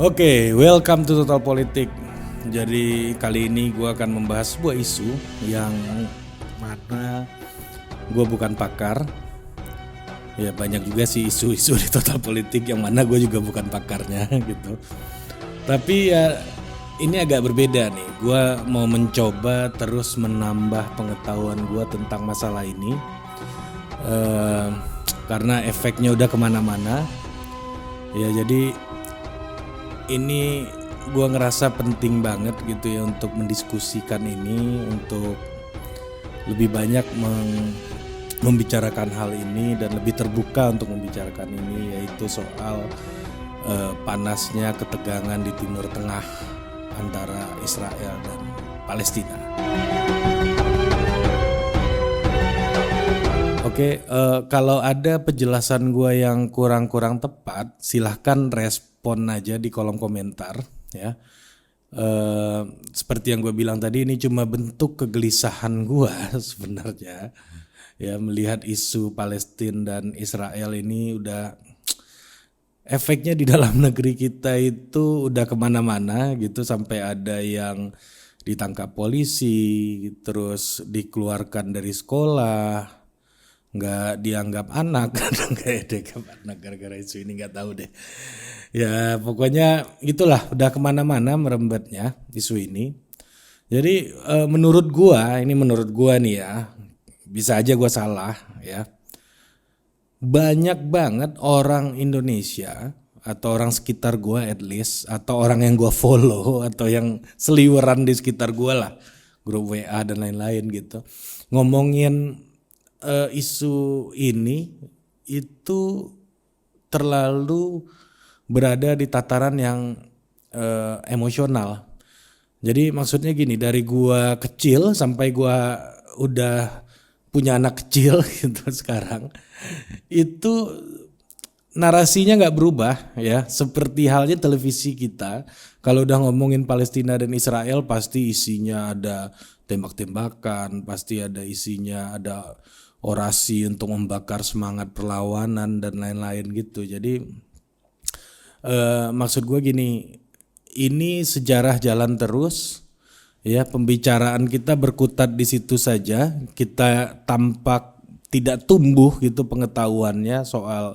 Oke, welcome to Total Politik. Jadi kali ini gue akan membahas sebuah isu yang mana gue bukan pakar. Ya banyak juga sih isu-isu di Total Politik yang mana gue juga bukan pakarnya gitu. Tapi ya ini agak berbeda nih. Gue mau mencoba terus menambah pengetahuan gue tentang masalah ini. Karena efeknya udah kemana-mana. Ya jadi ini gue ngerasa penting banget gitu ya untuk mendiskusikan ini, untuk lebih banyak membicarakan hal ini dan lebih terbuka untuk membicarakan ini, yaitu soal panasnya ketegangan di Timur Tengah antara Israel dan Palestina. Oke, kalau ada penjelasan gue yang kurang-kurang tepat, silahkan respon aja di kolom komentar ya. Seperti yang gue bilang tadi, ini cuma bentuk kegelisahan gue sebenarnya ya, melihat isu Palestina dan Israel ini udah efeknya di dalam negeri kita itu udah kemana-mana gitu, sampai ada yang ditangkap polisi, terus dikeluarkan dari sekolah, nggak dianggap anak, nggak dianggap anak gara-gara isu ini, nggak tahu deh. Ya pokoknya itulah, udah kemana-mana merembetnya isu ini. Jadi menurut gua nih ya, bisa aja gua salah ya. Banyak banget orang Indonesia atau orang sekitar gua at least, atau orang yang gua follow atau yang seliweran di sekitar gua lah, grup WA dan lain-lain gitu, ngomongin isu ini itu terlalu berada di tataran yang emosional. Jadi maksudnya gini, dari gua kecil sampai gua udah punya anak kecil gitu sekarang, itu narasinya nggak berubah ya, seperti halnya televisi kita. Kalau udah ngomongin Palestina dan Israel pasti isinya ada tembak-tembakan, pasti ada isinya ada orasi untuk membakar semangat perlawanan dan lain-lain gitu. Jadi maksud gue gini, ini sejarah jalan terus ya, pembicaraan kita berkutat di situ saja, kita tampak tidak tumbuh gitu pengetahuannya soal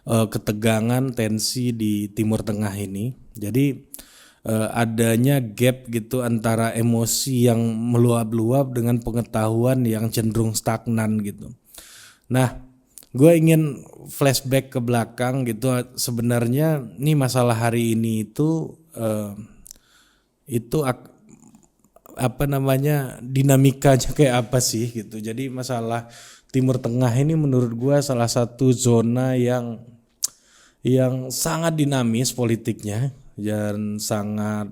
ketegangan, tensi di Timur Tengah ini. Jadi adanya gap gitu antara emosi yang meluap-luap dengan pengetahuan yang cenderung stagnan gitu. Nah, gue ingin flashback ke belakang gitu. Sebenarnya nih masalah hari ini itu apa namanya, dinamikanya kayak apa sih gitu. Jadi masalah Timur Tengah ini menurut gue salah satu zona yang sangat dinamis politiknya dan sangat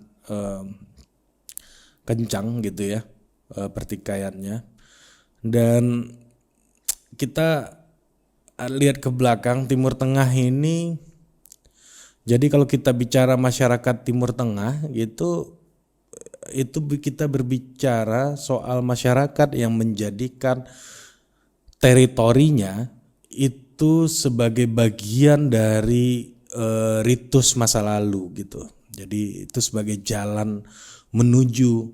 kencang gitu ya pertikaiannya. Dan kita lihat ke belakang Timur Tengah ini, jadi kalau kita bicara masyarakat Timur Tengah gitu, itu kita berbicara soal masyarakat yang menjadikan teritorinya itu sebagai bagian dari ritus masa lalu gitu. Jadi itu sebagai jalan menuju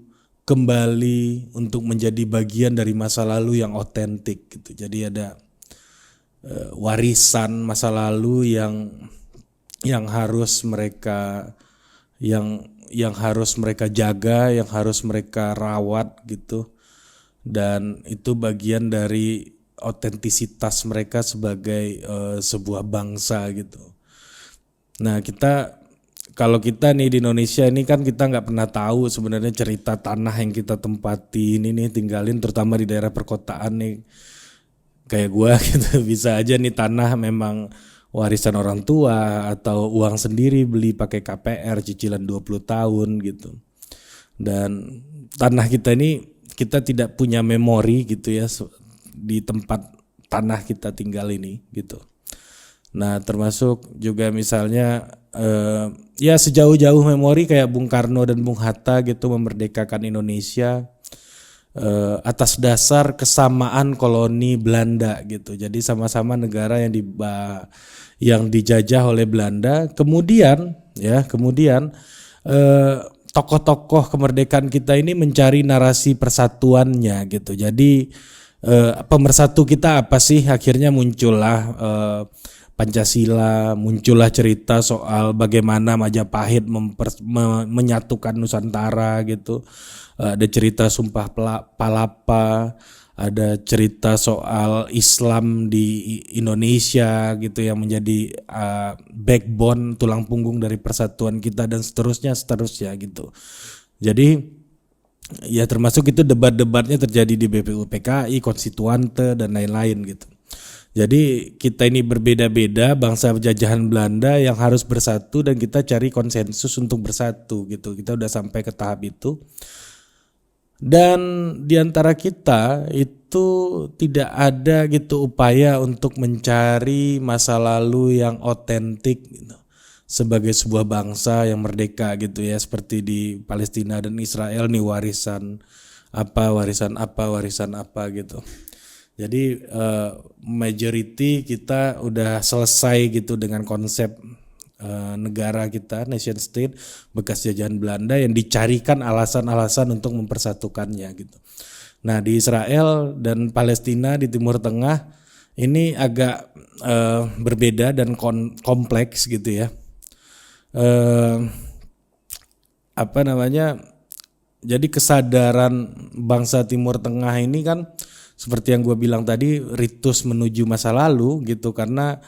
kembali untuk menjadi bagian dari masa lalu yang otentik gitu. Jadi ada warisan masa lalu yang harus mereka harus mereka jaga, yang harus mereka rawat gitu. Dan itu bagian dari otentisitas mereka sebagai sebuah bangsa gitu. Nah kalau kita nih di Indonesia ini kan, kita nggak pernah tahu sebenarnya cerita tanah yang kita tempati ini nih, tinggalin terutama di daerah perkotaan nih kayak gua gitu. Bisa aja nih tanah memang warisan orang tua atau uang sendiri beli pakai KPR cicilan 20 tahun gitu. Dan tanah kita ini, kita tidak punya memori gitu ya di tempat tanah kita tinggal ini gitu. Nah termasuk juga misalnya ya sejauh-jauh memori kayak Bung Karno dan Bung Hatta gitu memerdekakan Indonesia. atas dasar kesamaan koloni Belanda gitu. Jadi sama-sama negara yang dijajah oleh Belanda. Kemudian tokoh-tokoh kemerdekaan kita ini mencari narasi persatuannya gitu. Jadi pemersatu kita apa sih? Akhirnya muncullah Pancasila, muncullah cerita soal bagaimana Majapahit menyatukan Nusantara gitu. Ada cerita Sumpah Palapa, ada cerita soal Islam di Indonesia gitu yang menjadi backbone, tulang punggung dari persatuan kita dan seterusnya gitu. Jadi ya termasuk itu debat-debatnya terjadi di BPUPKI, Konstituante dan lain-lain gitu. Jadi kita ini berbeda-beda, bangsa jajahan Belanda yang harus bersatu dan kita cari konsensus untuk bersatu gitu. Kita udah sampai ke tahap itu. Dan di antara kita itu tidak ada gitu upaya untuk mencari masa lalu yang otentik gitu, sebagai sebuah bangsa yang merdeka gitu ya, seperti di Palestina dan Israel nih warisan apa gitu. Jadi majority kita udah selesai gitu dengan konsep negara kita, nation state bekas jajahan Belanda yang dicarikan alasan-alasan untuk mempersatukannya gitu. Nah di Israel dan Palestina di Timur Tengah ini agak berbeda dan kompleks gitu ya. Jadi kesadaran bangsa Timur Tengah ini kan seperti yang gue bilang tadi, ritus menuju masa lalu gitu, karena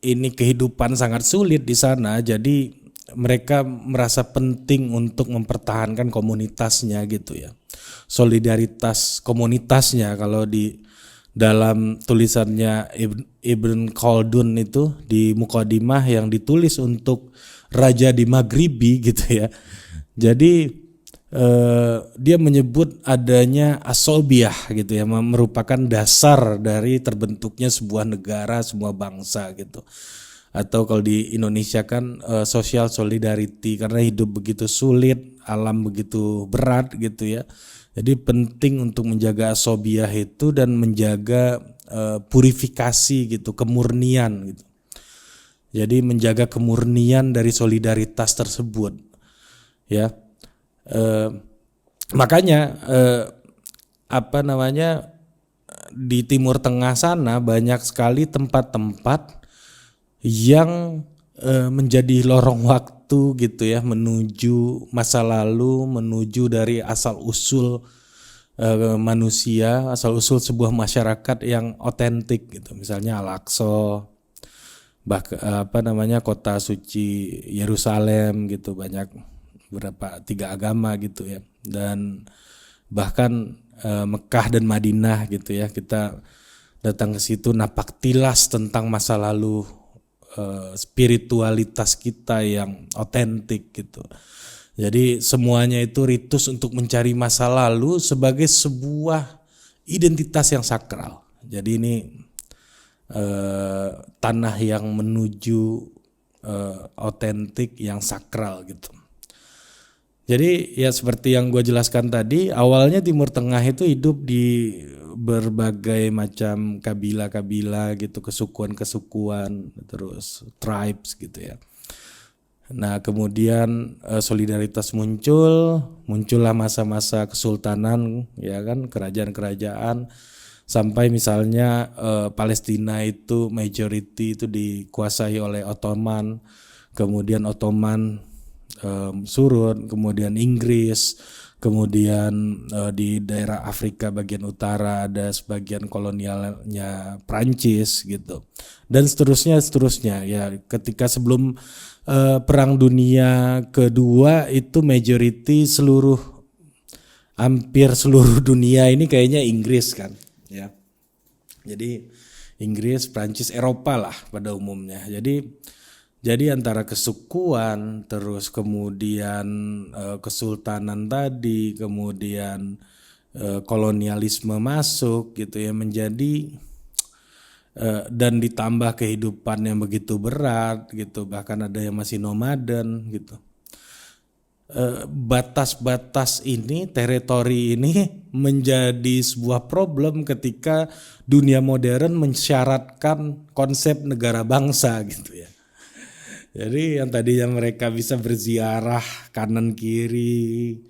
ini kehidupan sangat sulit di sana, jadi mereka merasa penting untuk mempertahankan komunitasnya gitu ya, solidaritas komunitasnya. Kalau di dalam tulisannya Ibn Khaldun itu di Muqaddimah yang ditulis untuk raja di Maghribi gitu ya, jadi dia menyebut adanya asobiah gitu ya, merupakan dasar dari terbentuknya sebuah negara, sebuah bangsa gitu. Atau kalau di Indonesia kan social solidarity, karena hidup begitu sulit, alam begitu berat gitu ya. Jadi penting untuk menjaga asobiah itu dan menjaga purifikasi gitu, kemurnian gitu. Jadi menjaga kemurnian dari solidaritas tersebut ya. Makanya di Timur Tengah sana banyak sekali tempat-tempat yang menjadi lorong waktu gitu ya, menuju masa lalu, menuju dari asal usul manusia, asal usul sebuah masyarakat yang otentik gitu. Misalnya Al-Aqsa, kota suci Yerusalem gitu, banyak berapa 3 agama gitu ya, dan bahkan Mekah dan Madinah gitu ya, kita datang ke situ napak tilas tentang masa lalu spiritualitas kita yang otentik gitu. Jadi semuanya itu ritus untuk mencari masa lalu sebagai sebuah identitas yang sakral. Jadi ini tanah yang menuju otentik yang sakral gitu. Jadi ya seperti yang gue jelaskan tadi, awalnya Timur Tengah itu hidup di berbagai macam kabilah-kabilah gitu, kesukuan-kesukuan, terus tribes gitu ya. Nah kemudian solidaritas muncullah masa-masa kesultanan ya kan, kerajaan-kerajaan, sampai misalnya Palestina itu majority itu dikuasai oleh Ottoman, kemudian Ottoman surut, kemudian Inggris, kemudian di daerah Afrika bagian utara ada sebagian kolonialnya Prancis gitu, dan seterusnya ya. Ketika sebelum Perang Dunia Kedua itu majority hampir seluruh dunia ini kayaknya Inggris kan ya, jadi Inggris, Prancis, Eropa lah pada umumnya. Jadi antara kesukuan, terus kemudian kesultanan tadi, kemudian kolonialisme masuk gitu ya, menjadi dan ditambah kehidupan yang begitu berat gitu, bahkan ada yang masih nomaden gitu. batas-batas ini, teritori ini menjadi sebuah problem ketika dunia modern mensyaratkan konsep negara bangsa gitu ya. Jadi yang tadinya mereka bisa berziarah kanan kiri,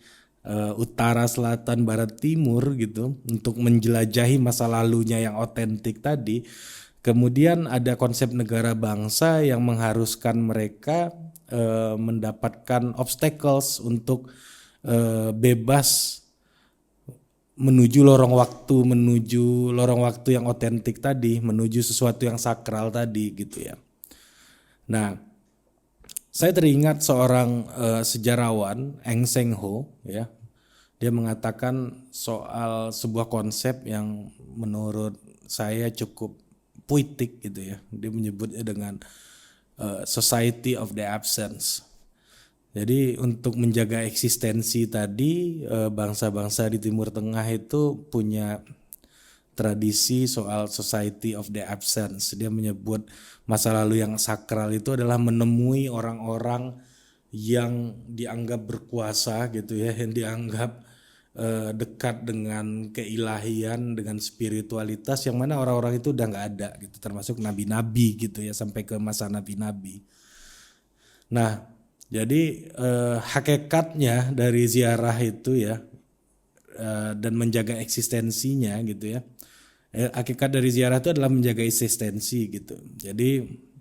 utara, selatan, barat, timur gitu untuk menjelajahi masa lalunya yang otentik tadi. Kemudian ada konsep negara bangsa yang mengharuskan mereka mendapatkan obstacles untuk bebas menuju lorong waktu yang otentik tadi, menuju sesuatu yang sakral tadi gitu ya. Nah, saya teringat seorang sejarawan, Eng Seng Ho ya. Dia mengatakan soal sebuah konsep yang menurut saya cukup puitik gitu ya. Dia menyebutnya dengan society of the absence. Jadi untuk menjaga eksistensi tadi, bangsa-bangsa di Timur Tengah itu punya tradisi soal society of the absence. Dia menyebut masa lalu yang sakral itu adalah menemui orang-orang yang dianggap berkuasa gitu ya, yang dianggap dekat dengan keilahian, dengan spiritualitas, yang mana orang-orang itu udah nggak ada gitu, termasuk nabi-nabi gitu ya, sampai ke masa nabi-nabi. Nah, jadi hakikatnya dari ziarah itu ya, dan menjaga eksistensinya gitu ya. Hakikat dari ziarah itu adalah menjaga eksistensi gitu. Jadi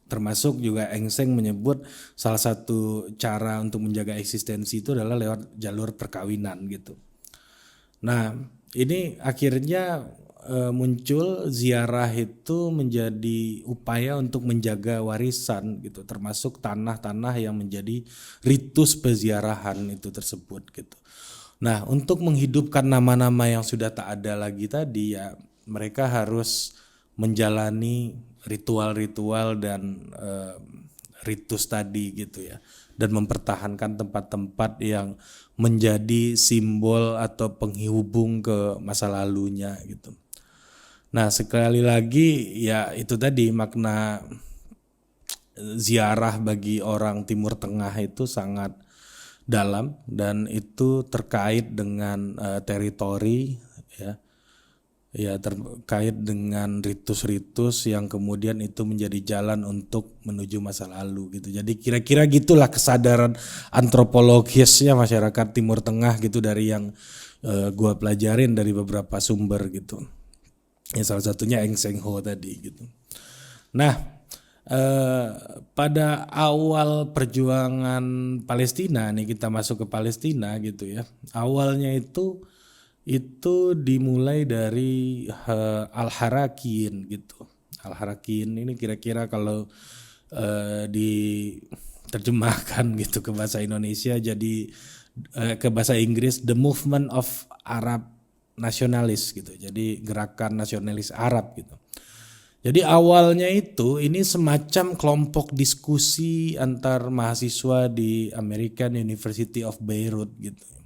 termasuk juga Eng Seng menyebut salah satu cara untuk menjaga eksistensi itu adalah lewat jalur perkawinan gitu. Nah, ini akhirnya muncul ziarah itu menjadi upaya untuk menjaga warisan gitu, termasuk tanah-tanah yang menjadi ritus peziarahan itu tersebut gitu. Nah, untuk menghidupkan nama-nama yang sudah tak ada lagi tadi ya, mereka harus menjalani ritual-ritual dan ritus tadi gitu ya, dan mempertahankan tempat-tempat yang menjadi simbol atau penghubung ke masa lalunya gitu. Nah, sekali lagi ya itu tadi makna ziarah bagi orang Timur Tengah itu sangat dalam dan itu terkait dengan teritori ya. Ya, terkait dengan ritus-ritus yang kemudian itu menjadi jalan untuk menuju masa lalu gitu. Jadi kira-kira gitulah kesadaran antropologisnya masyarakat Timur Tengah gitu, dari yang gua pelajarin dari beberapa sumber gitu. Ya, salah satunya Eng Seng Ho tadi gitu. Nah, pada awal perjuangan Palestina nih, kita masuk ke Palestina gitu ya. Awalnya itu dimulai dari Al-Harakin gitu. Al-Harakin ini kira-kira kalau diterjemahkan gitu ke bahasa Indonesia jadi ke bahasa Inggris The Movement of Arab Nationalists gitu. Jadi gerakan nasionalis Arab gitu. Jadi awalnya itu ini semacam kelompok diskusi antar mahasiswa di American University of Beirut gitu.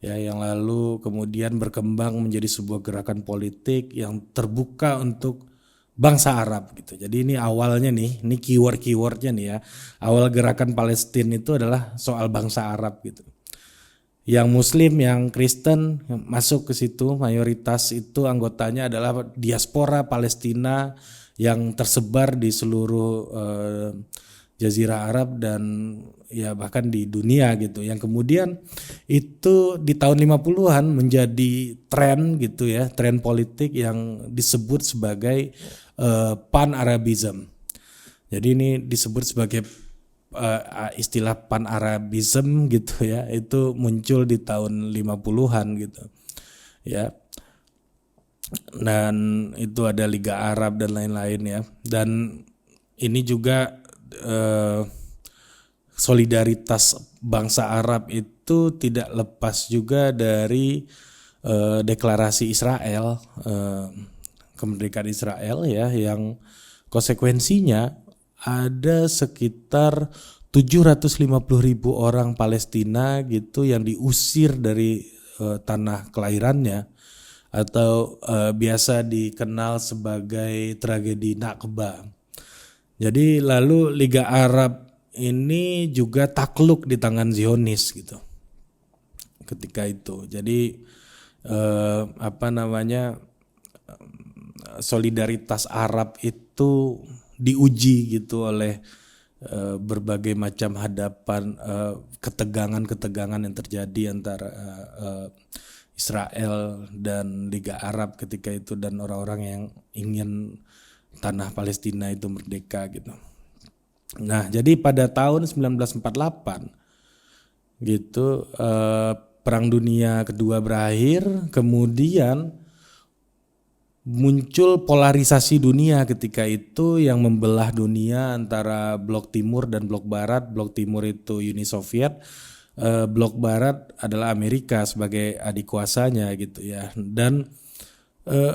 Ya, yang lalu kemudian berkembang menjadi sebuah gerakan politik yang terbuka untuk bangsa Arab gitu. Jadi ini awalnya nih, ini keywordnya nih ya. Awal gerakan Palestina itu adalah soal bangsa Arab gitu. Yang Muslim, yang Kristen masuk ke situ, mayoritas itu anggotanya adalah diaspora Palestina yang tersebar di seluruh Jazirah Arab dan ya bahkan di dunia gitu, yang kemudian itu di tahun 50-an menjadi tren gitu ya, tren politik yang disebut sebagai Pan-Arabism. Jadi ini disebut sebagai istilah Pan-Arabism gitu ya, itu muncul di tahun 50-an gitu ya. Dan itu ada Liga Arab dan lain-lain ya. Dan ini juga solidaritas bangsa Arab itu tidak lepas juga dari deklarasi Israel, kemerdekaan Israel ya, yang konsekuensinya ada sekitar 750.000 orang Palestina gitu yang diusir dari tanah kelahirannya, atau biasa dikenal sebagai tragedi Nakba. Jadi lalu Liga Arab ini juga takluk di tangan Zionis gitu ketika itu. Jadi solidaritas Arab itu diuji gitu oleh berbagai macam hadapan ketegangan-ketegangan yang terjadi antara Israel dan Liga Arab ketika itu dan orang-orang yang ingin tanah Palestina itu merdeka gitu. Nah, jadi pada tahun 1948 gitu Perang Dunia Kedua berakhir, kemudian muncul polarisasi dunia ketika itu yang membelah dunia antara blok timur dan blok barat. Blok timur itu Uni Soviet, blok barat adalah Amerika sebagai adik kuasanya gitu ya. Dan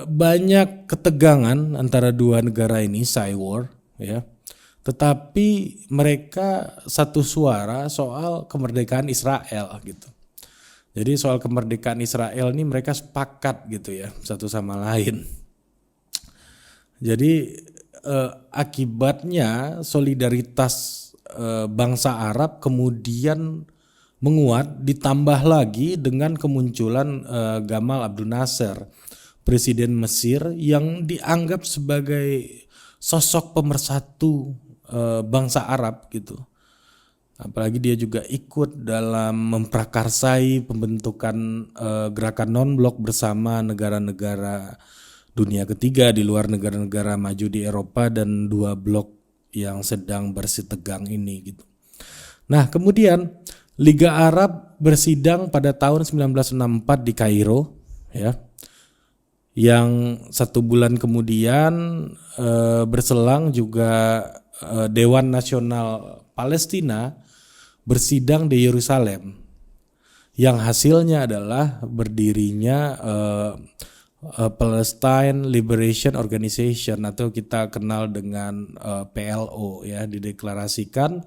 banyak ketegangan antara dua negara ini, Psy War ya. Tetapi mereka satu suara soal kemerdekaan Israel gitu. Jadi soal kemerdekaan Israel ini mereka sepakat gitu ya satu sama lain. Jadi akibatnya solidaritas bangsa Arab kemudian menguat, ditambah lagi dengan kemunculan Gamal Abdel Nasser, presiden Mesir yang dianggap sebagai sosok pemersatu bangsa Arab gitu. Apalagi dia juga ikut dalam memprakarsai pembentukan gerakan non-blok bersama negara-negara dunia ketiga di luar negara-negara maju di Eropa dan dua blok yang sedang bersitegang ini gitu. Nah, kemudian Liga Arab bersidang pada tahun 1964 di Kairo ya. Yang 1 bulan kemudian berselang juga Dewan Nasional Palestina bersidang di Yerusalem, yang hasilnya adalah berdirinya Palestine Liberation Organization atau kita kenal dengan PLO ya, dideklarasikan,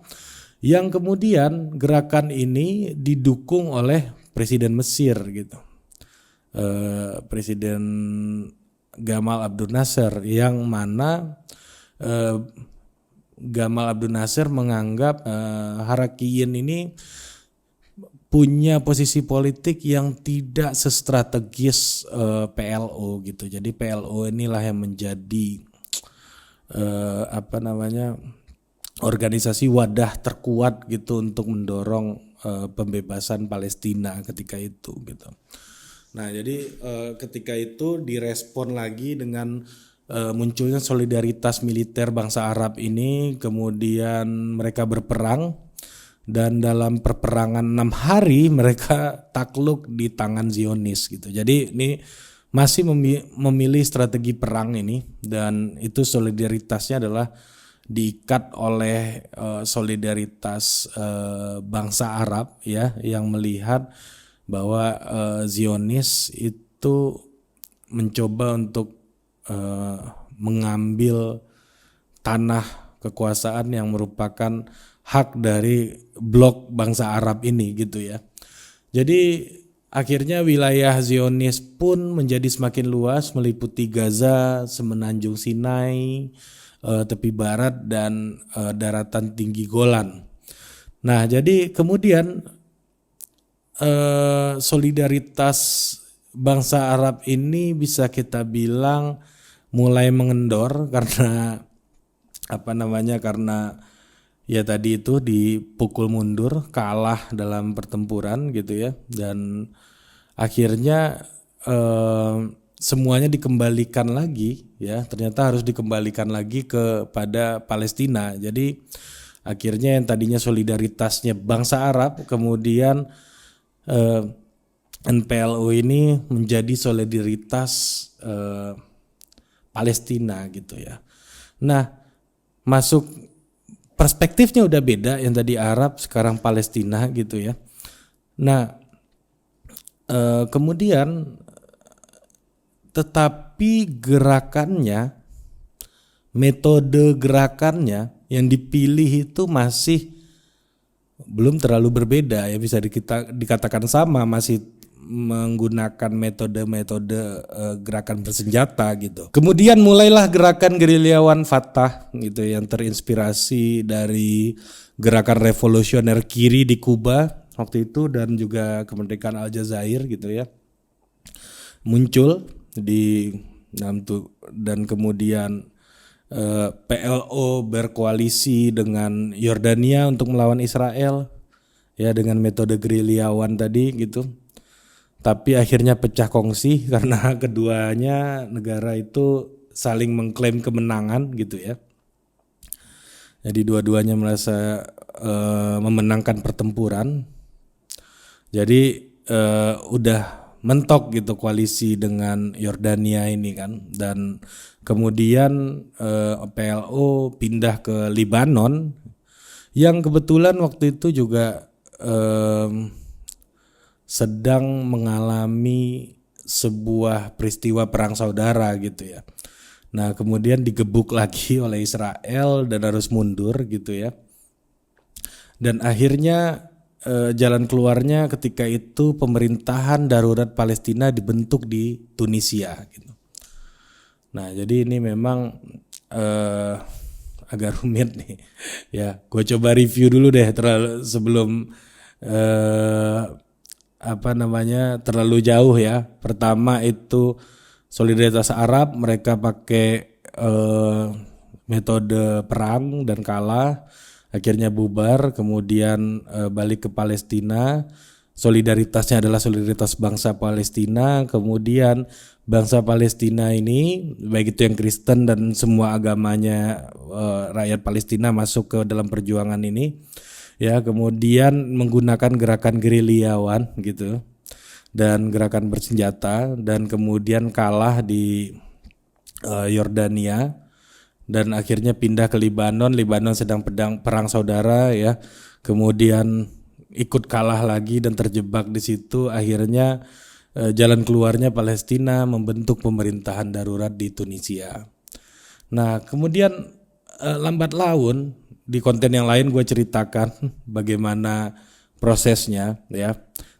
yang kemudian gerakan ini didukung oleh Presiden Mesir gitu, Presiden Gamal Abdel Nasser, yang mana Gamal Abdel Nasser menganggap Harakiyin ini punya posisi politik yang tidak sestrategis PLO gitu. Jadi PLO inilah yang menjadi organisasi wadah terkuat gitu untuk mendorong pembebasan Palestina ketika itu gitu. Nah, jadi ketika itu direspon lagi dengan munculnya solidaritas militer bangsa Arab ini, kemudian mereka berperang dan dalam perperangan 6 hari mereka takluk di tangan Zionis gitu. Jadi ini masih memilih strategi perang ini, dan itu solidaritasnya adalah diikat oleh solidaritas bangsa Arab ya, yang melihat bahwa Zionis itu mencoba untuk mengambil tanah kekuasaan yang merupakan hak dari blok bangsa Arab ini gitu ya. Jadi akhirnya wilayah Zionis pun menjadi semakin luas, meliputi Gaza, semenanjung Sinai, tepi barat dan daratan tinggi Golan. Nah, jadi kemudian solidaritas bangsa Arab ini bisa kita bilang mulai mengendor karena karena ya tadi itu dipukul mundur, kalah dalam pertempuran gitu ya, dan akhirnya semuanya dikembalikan lagi ya, ternyata harus dikembalikan lagi kepada Palestina. Jadi akhirnya yang tadinya solidaritasnya bangsa Arab kemudian NPLO ini menjadi solidaritas Palestina gitu ya. Nah, masuk perspektifnya udah beda, yang tadi Arab sekarang Palestina gitu ya. Nah, kemudian tetapi gerakannya, metode gerakannya yang dipilih itu masih belum terlalu berbeda ya, bisa dikatakan sama, menggunakan metode-metode gerakan bersenjata gitu. Kemudian mulailah gerakan gerilyawan Fatah gitu yang terinspirasi dari gerakan revolusioner kiri di Kuba waktu itu dan juga kemerdekaan Aljazair gitu ya. Muncul di dan kemudian PLO berkoalisi dengan Yordania untuk melawan Israel ya dengan metode gerilyawan tadi gitu. Tapi akhirnya pecah kongsi karena keduanya negara itu saling mengklaim kemenangan gitu ya. Jadi dua-duanya merasa memenangkan pertempuran. Jadi udah mentok gitu koalisi dengan Yordania ini kan, dan kemudian PLO pindah ke Libanon yang kebetulan waktu itu juga sedang mengalami sebuah peristiwa perang saudara gitu ya. Nah kemudian digebuk lagi oleh Israel dan harus mundur gitu ya. Dan akhirnya jalan keluarnya ketika itu pemerintahan darurat Palestina dibentuk di Tunisia gitu. Nah jadi ini memang agak rumit nih ya. Gue coba review dulu deh sebelum terlalu jauh ya. Pertama itu solidaritas Arab, mereka pakai metode perang dan kalah. Akhirnya bubar, kemudian balik ke Palestina. Solidaritasnya adalah solidaritas bangsa Palestina. Kemudian bangsa Palestina ini, baik itu yang Kristen dan semua agamanya, rakyat Palestina masuk ke dalam perjuangan ini. Ya, kemudian menggunakan gerakan gerilyawan gitu dan gerakan bersenjata, dan kemudian kalah di Yordania. Dan akhirnya pindah ke Libanon. Libanon sedang perang saudara ya. Kemudian ikut kalah lagi dan terjebak di situ. Akhirnya jalan keluarnya Palestina membentuk pemerintahan darurat di Tunisia. Nah kemudian lambat laun di konten yang lain gue ceritakan bagaimana prosesnya ya.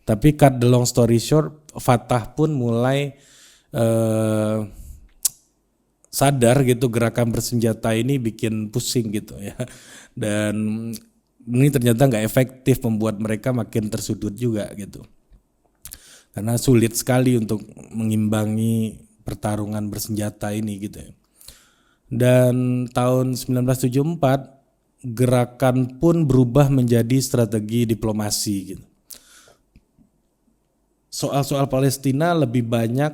Tapi cut the long story short, Fatah pun mulai sadar gitu gerakan bersenjata ini bikin pusing gitu ya, dan ini ternyata nggak efektif, membuat mereka makin tersudut juga gitu karena sulit sekali untuk mengimbangi pertarungan bersenjata ini gitu ya. Dan tahun 1974 gerakan pun berubah menjadi strategi diplomasi gitu. Soal-soal Palestina lebih banyak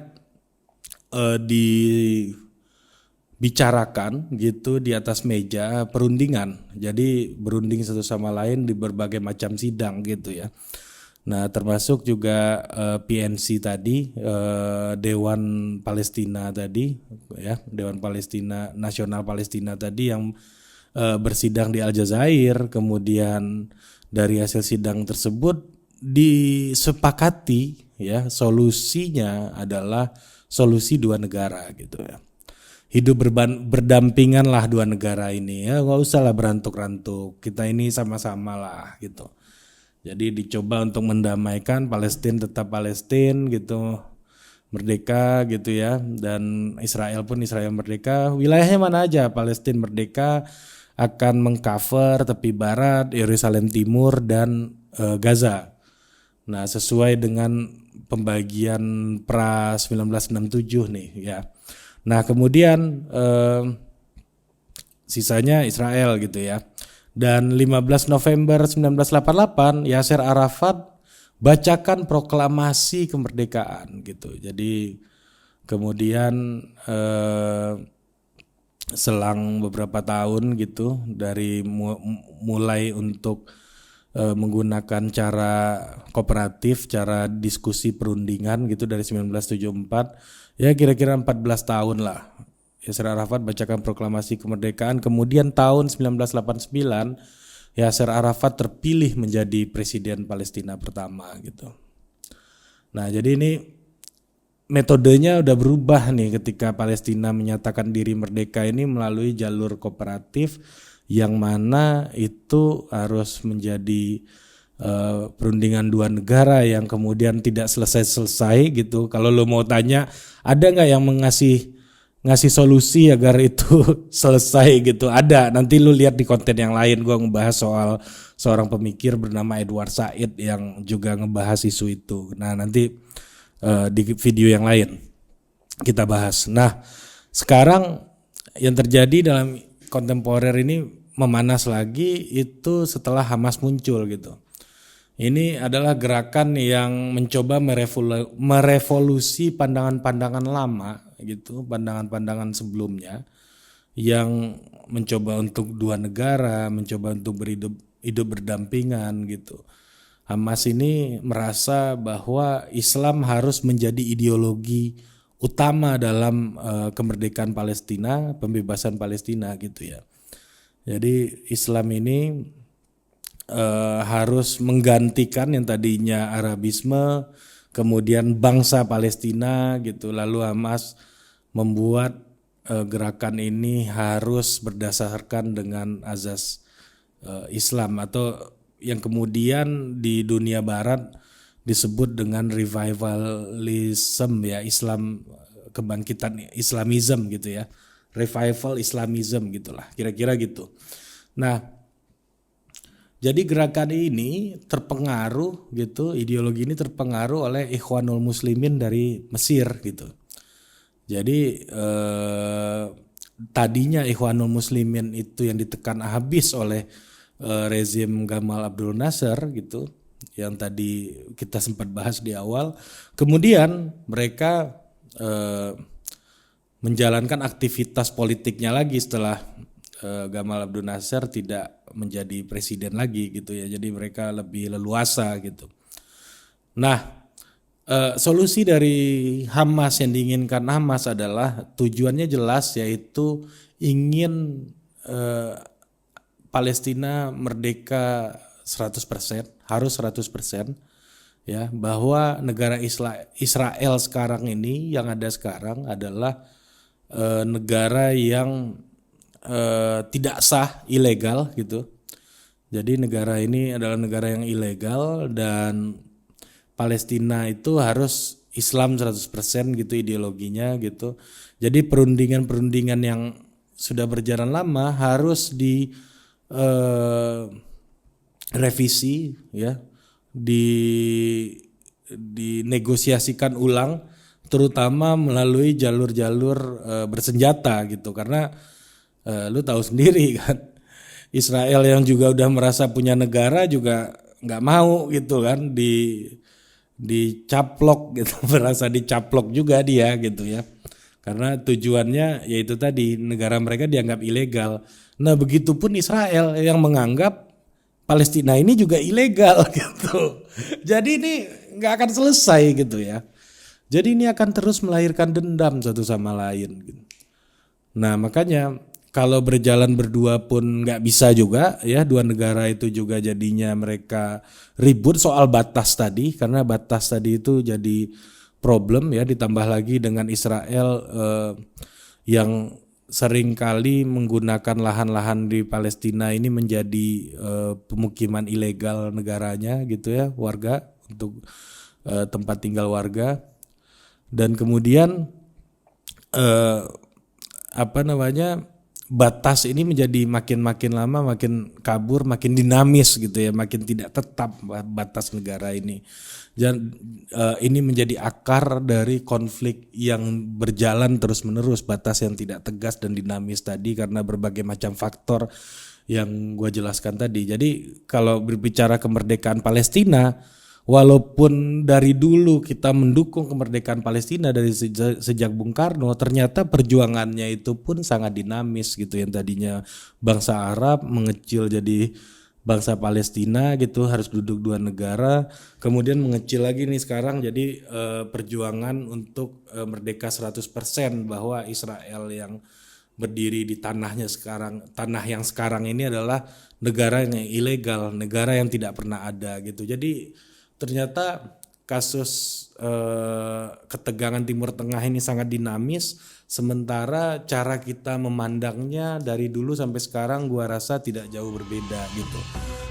dibicarakan gitu di atas meja perundingan. Jadi berunding satu sama lain di berbagai macam sidang gitu ya. Nah termasuk juga PNC tadi, Dewan Palestina tadi ya, Dewan Palestina Nasional Palestina tadi yang bersidang di Aljazair. Kemudian dari hasil sidang tersebut disepakati ya, solusinya adalah solusi dua negara gitu ya. Hidup berdampingan lah dua negara ini ya, nggak usah lah berantuk-rantuk, kita ini sama-sama lah gitu. Jadi dicoba untuk mendamaikan, Palestina tetap Palestina gitu, merdeka gitu ya, dan Israel pun Israel merdeka. Wilayahnya mana aja, Palestina merdeka akan mengcover tepi barat, Yerusalem Timur, dan Gaza. Nah sesuai dengan pembagian pra 1967 nih ya. Nah kemudian sisanya Israel gitu ya. Dan 15 November 1988 Yasser Arafat bacakan proklamasi kemerdekaan gitu. Jadi kemudian selang beberapa tahun gitu dari mulai untuk menggunakan cara kooperatif, cara diskusi perundingan gitu dari 1974, ya kira-kira 14 tahun lah. Yasser Arafat bacakan proklamasi kemerdekaan, kemudian tahun 1989 Yasser Arafat terpilih menjadi presiden Palestina pertama gitu. Nah jadi ini metodenya udah berubah nih ketika Palestina menyatakan diri merdeka ini melalui jalur kooperatif, yang mana itu harus menjadi perundingan dua negara yang kemudian tidak selesai-selesai gitu. Kalau lo mau tanya, ada nggak yang ngasih solusi agar itu selesai gitu? Ada. Nanti lu lihat di konten yang lain, gue ngebahas soal seorang pemikir bernama Edward Said yang juga ngebahas isu itu. Nah nanti di video yang lain kita bahas. Nah sekarang yang terjadi dalam kontemporer ini memanas lagi itu setelah Hamas muncul gitu. Ini adalah gerakan yang mencoba merevolusi pandangan-pandangan lama gitu, pandangan-pandangan sebelumnya yang mencoba untuk dua negara, mencoba untuk hidup berdampingan gitu. Hamas ini merasa bahwa Islam harus menjadi ideologi utama dalam kemerdekaan Palestina, pembebasan Palestina gitu ya. Jadi Islam ini harus menggantikan yang tadinya Arabisme, kemudian bangsa Palestina gitu. Lalu Hamas membuat gerakan ini harus berdasarkan dengan azas Islam atau yang kemudian di dunia Barat disebut dengan revivalism ya, Islam kebangkitan Islamism gitu ya, revival Islamism gitulah kira-kira gitu. Nah jadi gerakan ini terpengaruh gitu, ideologi ini terpengaruh oleh Ikhwanul Muslimin dari Mesir gitu. Jadi tadinya Ikhwanul Muslimin itu yang ditekan habis oleh rezim Gamal Abdel Nasser gitu, yang tadi kita sempat bahas di awal. Kemudian mereka menjalankan aktivitas politiknya lagi setelah Gamal Abdel Nasser tidak menjadi presiden lagi gitu ya, jadi mereka lebih leluasa gitu. Nah solusi dari Hamas yang diinginkan Hamas adalah tujuannya jelas, yaitu ingin Palestina merdeka 100%, harus 100% ya, bahwa negara Israel sekarang ini yang ada sekarang adalah negara yang tidak sah, ilegal gitu. Jadi negara ini adalah negara yang ilegal dan Palestina itu harus Islam 100% gitu ideologinya gitu. Jadi perundingan-perundingan yang sudah berjalan lama harus revisi ya, dinegosiasikan ulang, terutama melalui jalur-jalur bersenjata gitu, karena lu tahu sendiri kan, Israel yang juga udah merasa punya negara juga nggak mau gitu kan dicaplok gitu, merasa dicaplok juga dia gitu ya, karena tujuannya yaitu tadi negara mereka dianggap ilegal. Nah begitupun Israel yang menganggap Palestina ini juga ilegal gitu. Jadi ini nggak akan selesai gitu ya. Jadi ini akan terus melahirkan dendam satu sama lain gitu. Nah makanya kalau berjalan berdua pun nggak bisa juga ya, dua negara itu juga jadinya mereka ribut soal batas tadi, karena batas tadi itu jadi problem ya, ditambah lagi dengan Israel yang seringkali menggunakan lahan-lahan di Palestina ini menjadi pemukiman ilegal negaranya gitu ya, warga untuk tempat tinggal warga. Dan kemudian batas ini menjadi makin lama makin kabur, makin dinamis gitu ya, makin tidak tetap batas negara ini. Dan ini menjadi akar dari konflik yang berjalan terus-menerus, batas yang tidak tegas dan dinamis tadi karena berbagai macam faktor yang gue jelaskan tadi. Jadi kalau berbicara kemerdekaan Palestina, walaupun dari dulu kita mendukung kemerdekaan Palestina dari sejak Bung Karno, ternyata perjuangannya itu pun sangat dinamis gitu. Yang tadinya bangsa Arab mengecil jadi bangsa Palestina gitu, harus duduk dua negara, kemudian mengecil lagi nih sekarang jadi perjuangan untuk merdeka 100%, bahwa Israel yang berdiri di tanah yang sekarang ini adalah negara yang ilegal, negara yang tidak pernah ada gitu. Jadi ternyata kasus ketegangan Timur Tengah ini sangat dinamis, sementara cara kita memandangnya dari dulu sampai sekarang gua rasa tidak jauh berbeda gitu.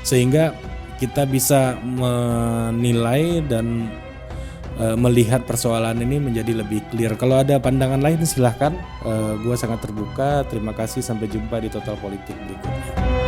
Sehingga kita bisa menilai dan melihat persoalan ini menjadi lebih clear. Kalau ada pandangan lain silahkan, gue sangat terbuka. Terima kasih, sampai jumpa di Total Politik berikutnya.